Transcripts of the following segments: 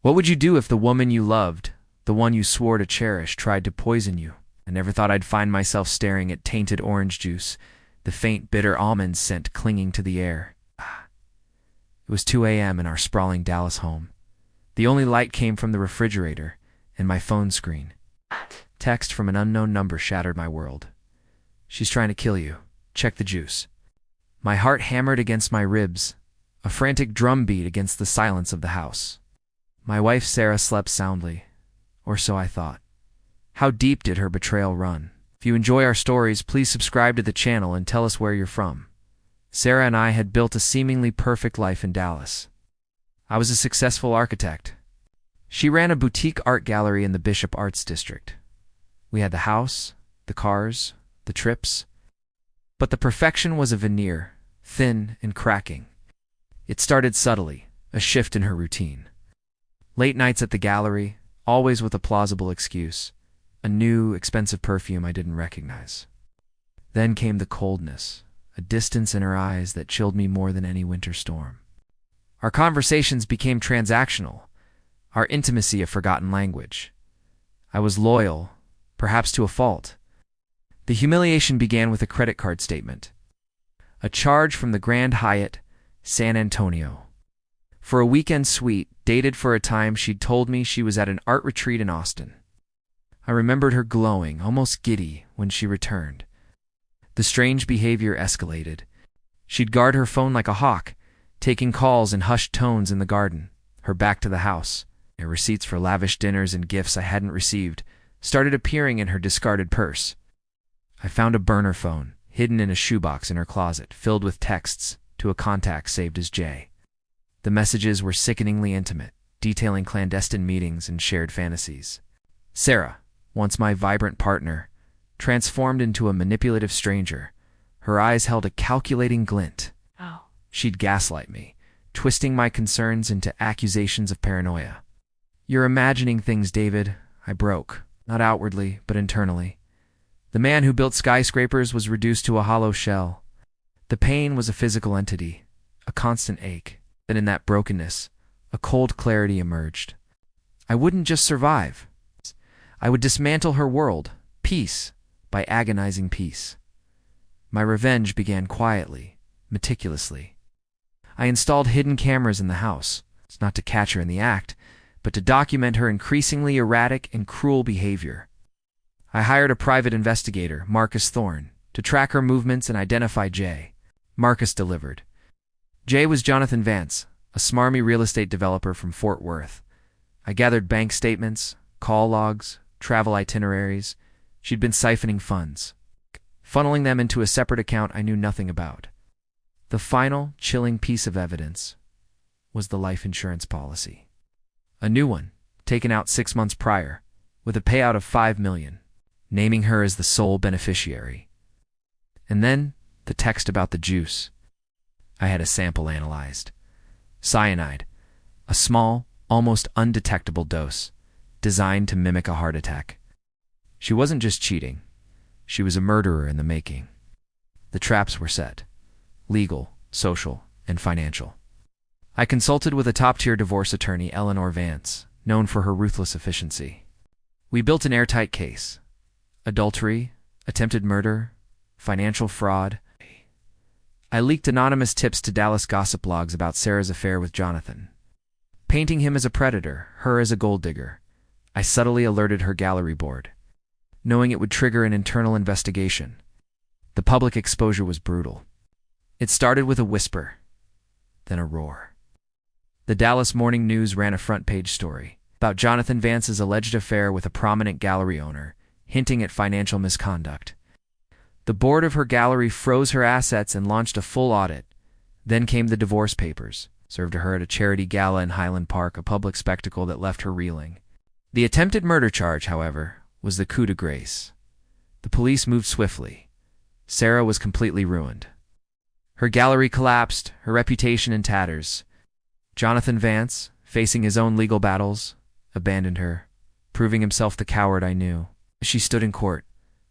What would you do if the woman you loved, the one you swore to cherish, tried to poison you? I never thought I'd find myself staring at tainted orange juice, the faint, bitter almond scent clinging to the air. It was 2 a.m. in our sprawling Dallas home. The only light came from the refrigerator and my phone screen. Text from an unknown number shattered my world. "She's trying to kill you. Check the juice." My heart hammered against my ribs, a frantic drum beat against the silence of the house. My wife Sarah slept soundly, or so I thought. How deep did her betrayal run? If you enjoy our stories, please subscribe to the channel and tell us where you're from. Sarah and I had built a seemingly perfect life in Dallas. I was a successful architect. She ran a boutique art gallery in the Bishop Arts District. We had the house, the cars, the trips. But the perfection was a veneer, thin and cracking. It started subtly, a shift in her routine. Late nights at the gallery, always with a plausible excuse, a new, expensive perfume I didn't recognize. Then came the coldness, a distance in her eyes that chilled me more than any winter storm. Our conversations became transactional, our intimacy a forgotten language. I was loyal, perhaps to a fault. The humiliation began with a credit card statement. A charge from the Grand Hyatt, San Antonio. For a weekend suite, dated for a time she'd told me she was at an art retreat in Austin. I remembered her glowing, almost giddy, when she returned. The strange behavior escalated. She'd guard her phone like a hawk, taking calls in hushed tones in the garden, her back to the house. And receipts for lavish dinners and gifts I hadn't received started appearing in her discarded purse. I found a burner phone, hidden in a shoebox in her closet, filled with texts to a contact saved as J. The messages were sickeningly intimate, detailing clandestine meetings and shared fantasies. Sarah, once my vibrant partner, transformed into a manipulative stranger. Her eyes held a calculating glint. She'd gaslight me, twisting my concerns into accusations of paranoia. "You're imagining things, David," I broke, not outwardly, but internally. The man who built skyscrapers was reduced to a hollow shell. The pain was a physical entity, a constant ache. Then in that brokenness, a cold clarity emerged. I wouldn't just survive. I would dismantle her world, piece by agonizing piece. My revenge began quietly, meticulously. I installed hidden cameras in the house, not to catch her in the act, but to document her increasingly erratic and cruel behavior. I hired a private investigator, Marcus Thorne, to track her movements and identify Jay. Marcus delivered. Jay was Jonathan Vance, a smarmy real estate developer from Fort Worth. I gathered bank statements, call logs, travel itineraries. She'd been siphoning funds, funneling them into a separate account I knew nothing about. The final, chilling piece of evidence was the life insurance policy. A new one, taken out 6 months prior, with a payout of $5 million, naming her as the sole beneficiary. And then, the text about the juice. I had a sample analyzed. Cyanide, a small, almost undetectable dose, designed to mimic a heart attack. She wasn't just cheating. She was a murderer in the making. The traps were set. Legal, social, and financial. I consulted with a top-tier divorce attorney, Eleanor Vance, known for her ruthless efficiency. We built an airtight case. Adultery, attempted murder, financial fraud. I leaked anonymous tips to Dallas gossip blogs about Sarah's affair with Jonathan. Painting him as a predator, her as a gold digger, I subtly alerted her gallery board, knowing it would trigger an internal investigation. The public exposure was brutal. It started with a whisper, then a roar. The Dallas Morning News ran a front-page story about Jonathan Vance's alleged affair with a prominent gallery owner, hinting at financial misconduct. The board of her gallery froze her assets and launched a full audit. Then came the divorce papers, served to her at a charity gala in Highland Park, a public spectacle that left her reeling. The attempted murder charge, however, was the coup de grace. The police moved swiftly. Sarah was completely ruined. Her gallery collapsed, her reputation in tatters. Jonathan Vance, facing his own legal battles, abandoned her, proving himself the coward I knew. As she stood in court,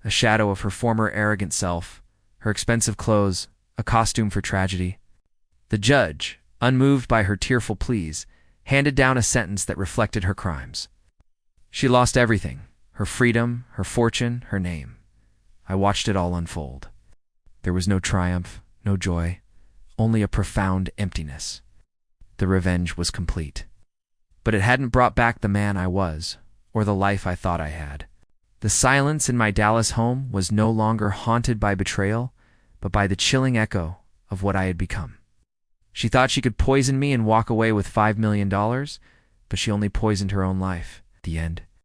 a shadow of her former arrogant self, her expensive clothes, a costume for tragedy. The judge, unmoved by her tearful pleas, handed down a sentence that reflected her crimes. She lost everything: her freedom, her fortune, her name. I watched it all unfold. There was no triumph, no joy, only a profound emptiness. The revenge was complete. But it hadn't brought back the man I was, or the life I thought I had. The silence in my Dallas home was no longer haunted by betrayal, but by the chilling echo of what I had become. She thought she could poison me and walk away with $5 million, but she only poisoned her own life. The end.